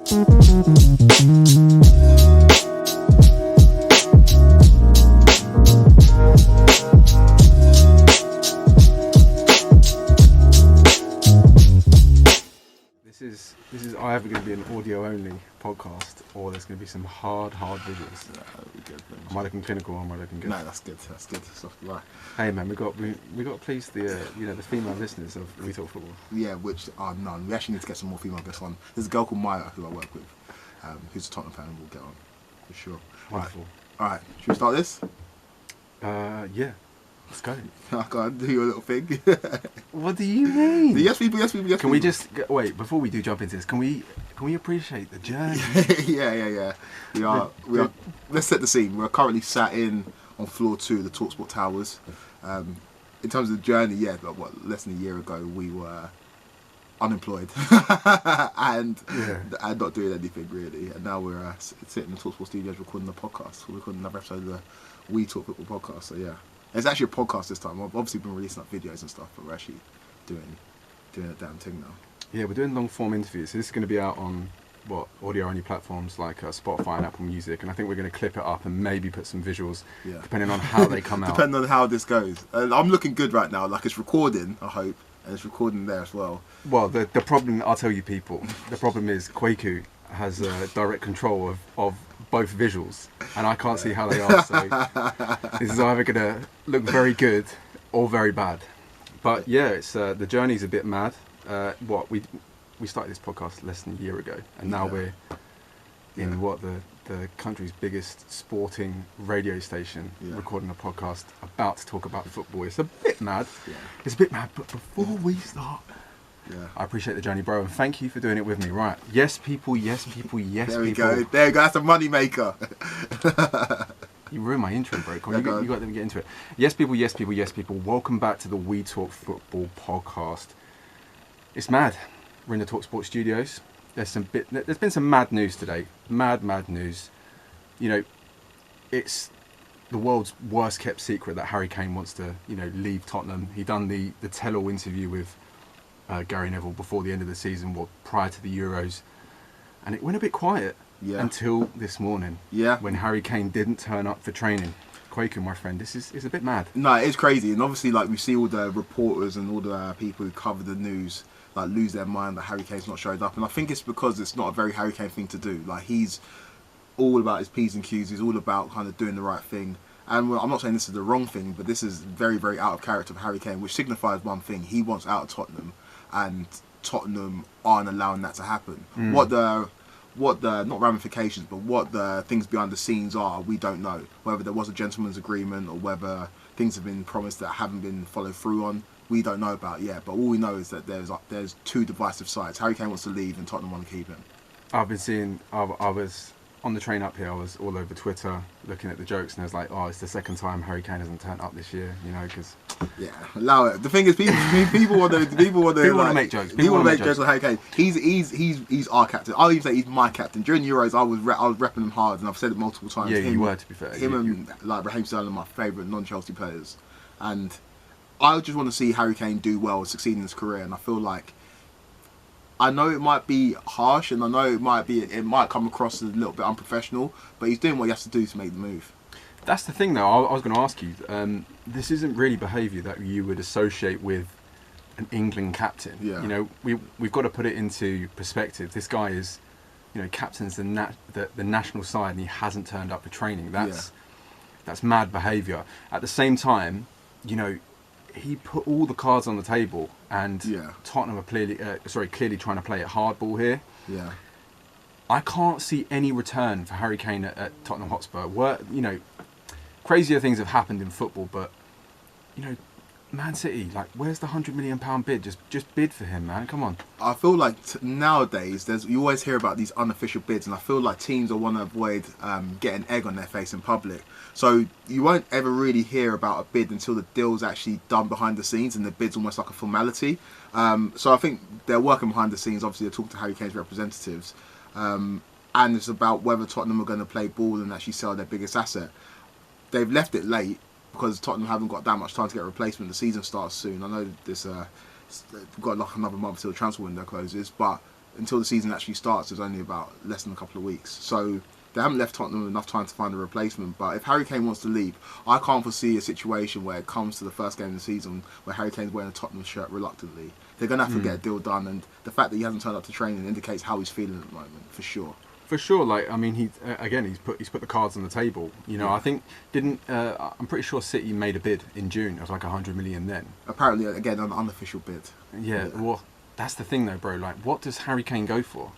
This is either going to be an audio only podcast or there's going to be some hard visuals. Am I looking clinical or am I looking good? No, that's good. That's good. That's off the right. Hey man, we got to please the the female listeners of We Talk Football. Yeah, which are none. We actually need to get some more female guests on. There's a girl called Maya who I work with, who's a Tottenham fan, and we'll get on for sure. Wonderful. All right. Should we start this? Yeah. Let's go. I can't do your little thing. What do you mean? Yes, people. Can we just wait before we do jump into this? Can we appreciate the journey? Yeah. We are. Let's set the scene. We're currently sat on floor 2 of the Talksport Towers. In terms of the journey, less than a year ago we were unemployed and not doing anything really, and now we're sitting in the Talksport studios recording the podcast. We're recording another episode of the We Talk Football podcast. So yeah. It's actually a podcast this time. I've obviously been releasing up videos and stuff, but we're actually doing a damn thing now. Yeah, we're doing long form interviews. So this is going to be out on audio only platforms like Spotify and Apple Music, and I think we're going to clip it up and maybe put some visuals, depending on how they come out. Depending on how this goes. I'm looking good right now. Like it's recording, I hope, and it's recording there as well. Well, the problem, I'll tell you people, the problem is Kwaku has direct control of both visuals, and I can't see how they are, so this is either going to look very good or very bad. But yeah, it's the journey's a bit mad. We started this podcast less than a year ago, and now we're in the country's biggest sporting radio station, recording a podcast about to talk about football. It's a bit mad. It's a bit mad, but before we start, I appreciate the journey, bro, and thank you for doing it with me. Right. Yes, people, yes, people, yes, there we people. Go. There we go. That's a money maker. You ruined my intro, bro. You got to get into it. Yes, people, yes, people, yes, people. Welcome back to the We Talk Football podcast. It's mad. We're in the Talksport studios. There's been some mad news today. Mad news. You know, it's the world's worst kept secret that Harry Kane wants to, leave Tottenham. He done the tell-all interview with Gary Neville before the end of the season, prior to the Euros, and it went a bit quiet until this morning, when Harry Kane didn't turn up for training. Kwaku, my friend, this is a bit mad. No, it is crazy, and obviously, like, we see all the reporters and all the people who cover the news lose their mind that Harry Kane's not showed up, and I think it's because it's not a very Harry Kane thing to do. Like, he's all about his P's and Q's. He's all about kind of doing the right thing. And I'm not saying this is the wrong thing, but this is very, very out of character for Harry Kane, which signifies one thing: he wants out of Tottenham, and Tottenham aren't allowing that to happen. What the not ramifications, but what the things behind the scenes are, we don't know. Whether there was a gentleman's agreement or whether things have been promised that haven't been followed through on, we don't know about yet. But all we know is that there's two divisive sides. Harry Kane wants to leave, and Tottenham want to keep him. I've been seeing. I was on the train up here. I was all over Twitter looking at the jokes, and I was like, "Oh, it's the second time Harry Kane hasn't turned up this year." Because allow it. The thing is, people want to make jokes. People want to make jokes on Harry Kane. He's our captain. I'll even say he's my captain. During Euros, I was repping him hard, and I've said it multiple times. Yeah, you were, to be fair. Him and Raheem Sterling are my favourite non-Chelsea players, and I just want to see Harry Kane do well and succeed in his career. And I feel like, I know it might be harsh, and I know it might come across as a little bit unprofessional, but he's doing what he has to do to make the move. That's the thing, though. I was going to ask you. This isn't really behaviour that you would associate with an England captain. Yeah. We've got to put it into perspective. This guy is, captains the national side, and he hasn't turned up for training. That's mad behaviour. At the same time, he put all the cards on the table, and Tottenham are clearly trying to play it hardball here. Yeah. I can't see any return for Harry Kane at Tottenham Hotspur. Crazier things have happened in football, but Man City, where's the £100 million bid? Just bid for him, man. Come on. I feel like nowadays you always hear about these unofficial bids, and I feel like teams will want to avoid getting egg on their face in public. So you won't ever really hear about a bid until the deal's actually done behind the scenes, and the bid's almost like a formality. So I think they're working behind the scenes. Obviously, they're talking to Harry Kane's representatives, and it's about whether Tottenham are going to play ball and actually sell their biggest asset. They've left it late, because Tottenham haven't got that much time to get a replacement. The season starts soon. I know we've got another month till the transfer window closes, but until the season actually starts, there's only about less than a couple of weeks. So they haven't left Tottenham enough time to find a replacement. But if Harry Kane wants to leave, I can't foresee a situation where it comes to the first game of the season where Harry Kane's wearing a Tottenham shirt reluctantly. They're going to have to get a deal done, and the fact that he hasn't turned up to training indicates how he's feeling at the moment, for sure. For sure, like I mean, he's put the cards on the table. You know, I think I'm pretty sure City made a bid in June of like 100 million then. Apparently, again, an unofficial bid. Yeah, well, that's the thing though, bro. Like, what does Harry Kane go for?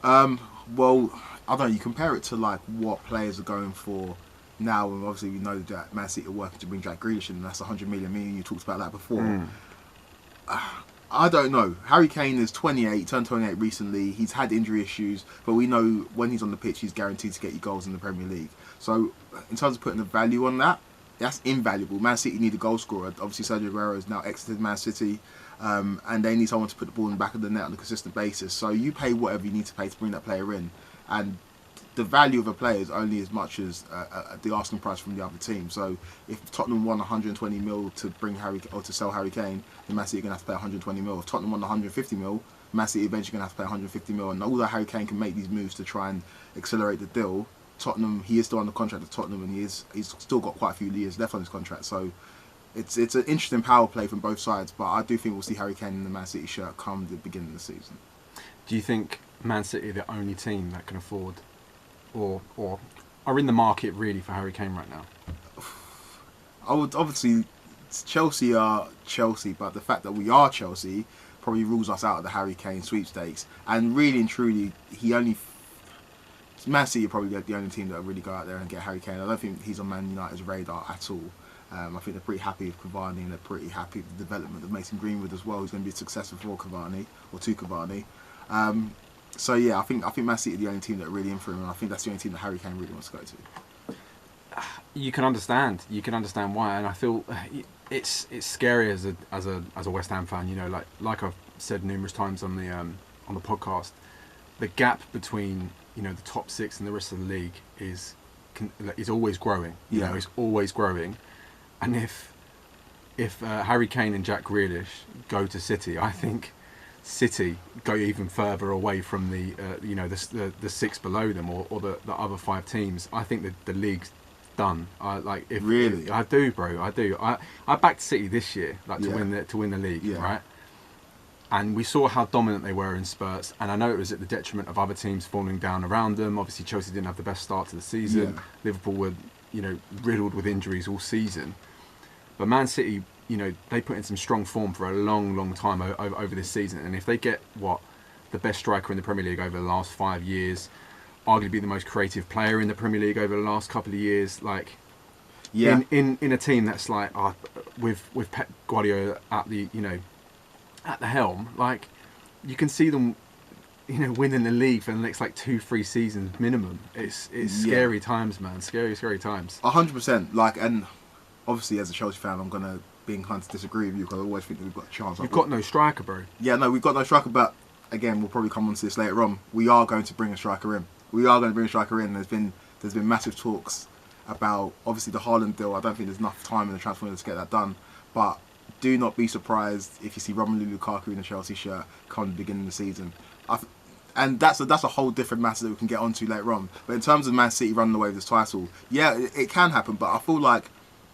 Well, I don't know. You compare it to like what players are going for now, and obviously we know that Man City are working to bring Jack Grealish in, and that's 100 million. Me and you talked about that before. I don't know. Harry Kane is 28, turned 28 recently. He's had injury issues, but we know when he's on the pitch, he's guaranteed to get you goals in the Premier League. So, in terms of putting a value on that, that's invaluable. Man City need a goal scorer. Obviously, Sergio Aguero has now exited Man City, and they need someone to put the ball in the back of the net on a consistent basis. So, you pay whatever you need to pay to bring that player in, and the value of a player is only as much as the asking price from the other team. So if Tottenham won 120 mil to bring to sell Harry Kane, then Man City are going to have to pay 120 mil. If Tottenham won 150 mil, Man City eventually going to have to pay 150 mil. And although Harry Kane can make these moves to try and accelerate the deal, Tottenham, he is still on the contract of Tottenham, and he's still got quite a few years left on his contract. So it's an interesting power play from both sides. But I do think we'll see Harry Kane in the Man City shirt come the beginning of the season. Do you think Man City are the only team that can afford or are in the market really for Harry Kane right now? I would obviously, Chelsea are Chelsea, but the fact that we are Chelsea probably rules us out of the Harry Kane sweepstakes. And really and truly, Man City are probably the only team that will really go out there and get Harry Kane. I don't think he's on Man United's radar at all. I think they're pretty happy with Cavani, and they're pretty happy with the development of Mason Greenwood as well, who's going to be successful for Cavani, or to Cavani. So yeah, I think Man City are the only team that are really in for him, and I think that's the only team that Harry Kane really wants to go to. You can understand why, and I feel it's scary as a West Ham fan. You know, like I've said numerous times on the podcast, the gap between the top six and the rest of the league is always growing. You know, it's always growing, and if Harry Kane and Jack Grealish go to City, I think City go even further away from the six below them or the other five teams. I think the league's done. Really? I do, bro. I do. I backed City this year, to win the league, right? And we saw how dominant they were in Spurs, and I know it was at the detriment of other teams falling down around them. Obviously, Chelsea didn't have the best start to the season. Yeah. Liverpool were, riddled with injuries all season. But Man City, they put in some strong form for a long, long time over this season. And if they get the best striker in the Premier League over the last 5 years, arguably the most creative player in the Premier League over the last couple of years, in a team that's with Pep Guardiola at the helm, you can see them, winning the league for the next 2-3 seasons minimum. It's scary times, man. Scary times. 100%. And obviously, as a Chelsea fan, I'm gonna be inclined to disagree with you because I always think that we've got a chance. You've got no striker, bro. Yeah, no, we've got no striker, but again, we'll probably come on to this later on. We are going to bring a striker in. There's been massive talks about obviously the Haaland deal. I don't think there's enough time in the transfer window to get that done, but do not be surprised if you see Romelu Lukaku in a Chelsea shirt come at the beginning of the season. And that's a whole different matter that we can get onto later on. But in terms of Man City running away with this title, yeah, it can happen. But I feel like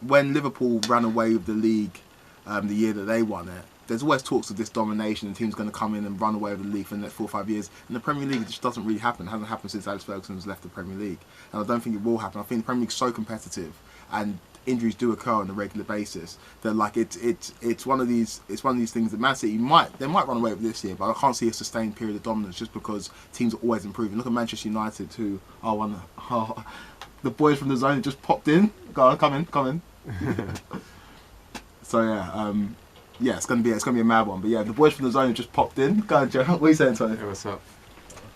when Liverpool ran away with the league the year that they won it, there's always talks of this domination and teams going to come in and run away with the league for the next 4 or 5 years. In the Premier League, it just doesn't really happen. It hasn't happened since Alex Ferguson's left the Premier League. And I don't think it will happen. I think the Premier League's so competitive and injuries do occur on a regular basis that it's one of these things that Man City might run away with this year, but I can't see a sustained period of dominance just because teams are always improving. Look at Manchester United, who the boys from the zone have just popped in. Go on, come in. So yeah, it's gonna be a mad one. But yeah, the boys from the zone have just popped in. Go on, Joe. What are you saying, Tony? Hey, what's up?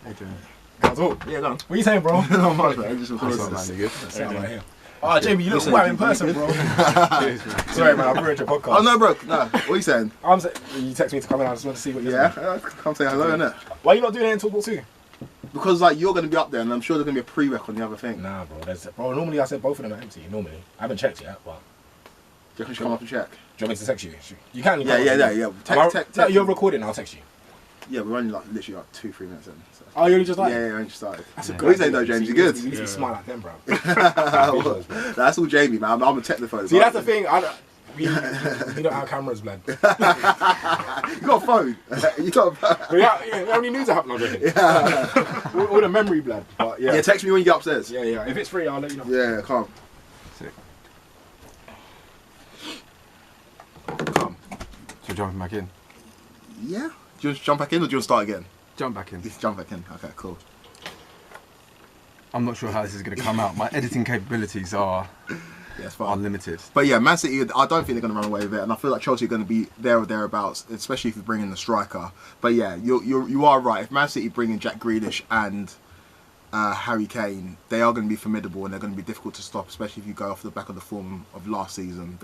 How you doing? Can't talk. Yeah, go on. What are you saying, bro? Not much, man. Just What's up, man? You good? Right here. Oh, Jamie, you look well in person, bro. Cheers, man. Sorry, man, I've ruined your podcast. Oh no, bro. No. What are you saying? You text me to come in. I just want to see what you're saying. Yeah, come say hello, innit? Why are you not doing it in Talk 2? Because you're going to be up there, and I'm sure there's going to be a pre-rec on the other thing. Nah, bro. Normally I said both of them are empty. Normally, I haven't checked yet, but. Do you reckon you should come up and check? Do you want me to text you? You can. Yeah. No, you're recording. I'll text you. Yeah, we're only like literally like 2-3 minutes in. So. Oh, you only just like? Yeah, only just started. That's a yeah. good What you say idea. though, James? See, You good? You need to be smart like them, bro. That's all Jamie, man. I'm a technophobe. See, that's the thing. We don't have cameras, blood. You got a phone. You got a phone. How many news are happening already? Yeah. all the memory, blood. But yeah. Yeah, text me when you get upstairs. Yeah, yeah. If it's free, I'll let you know. Yeah, come. Sick. Come. So jumping back in. Yeah. Do you want to jump back in or do you want to start again? Jump back in. Let's jump back in. Okay, cool. I'm not sure how this is going to come out. My editing capabilities are Yeah, it's fine. unlimited. But yeah, Man City, I don't think they're going to run away with it, and I feel like Chelsea are going to be there or thereabouts, especially if you bring in the striker. But yeah, you are right. If Man City bring in Jack Grealish and Harry Kane, they are going to be formidable and they're going to be difficult to stop, especially if you go off the back of the form of last season.